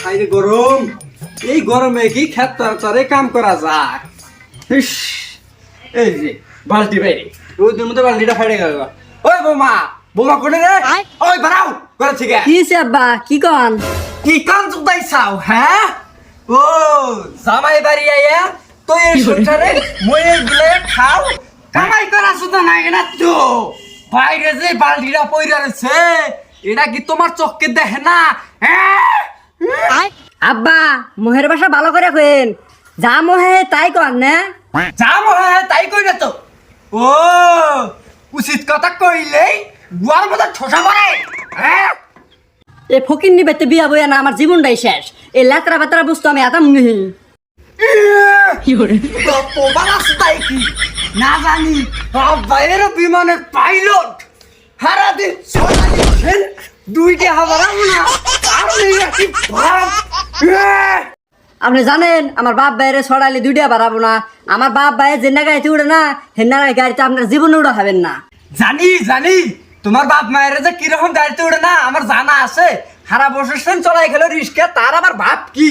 হাইরে গরম, এই গরমে কি খেত তরে কাম করা যায়? ইস, এই যে বালতি বাইরে রোদের মধ্যে বালতিটা ফাইড়ে গেল। ওই বোমা, বোমা কোনে রে? ওই বাড়াও করে ঠিক আছে। কি হইছে আব্বা, কি কন? কি কাম চুদাই চাও? হ্যাঁ, ও জামাই বাড়ি আইয়া তো এই সংসারে ময়ে গিলে খাও, কামাই করা শুধু নাই না তো। বাইরে যে বালতিটা পইরা রয়েছে, এটা কি তোমার চোখকে দেখে না? হ্যাঁ, আব্বা মোহের বাসা ভালো করে কইন, যা মোহে তাই কন না। যা মনে হয় তাই কইরা তো। ও উচিত কথা কইলেই গুয়ার মতো ঠোসা পড়ে। হ্যাঁ, এ ফকির নিবেতে বিয়া বইয়া না আমার জীবনটাই শেষ। এই লেতরা বেতরা বুঝতো আমি আতাম নিহি। না জানি বাইরের বিমানের পাইলট সারাদিন দুইটা হবার না। আপনি জানেন আমার বাপ ভাইয়ের ছড়াইলে দুইটা বাড়াবো না। আমার বাপ ভাইয়ের যে গাড়িতে উড়ে না, হেন গাড়িতে আপনার জীবনে উড়া হবেন না। জানি জানি তোমার বাপ মায়ের যে কিরকম গাড়িতে উঠে না আমার জানা আছে। সারা বছর চলাই খেলো রিস্কা, তার আবার ভাব কি?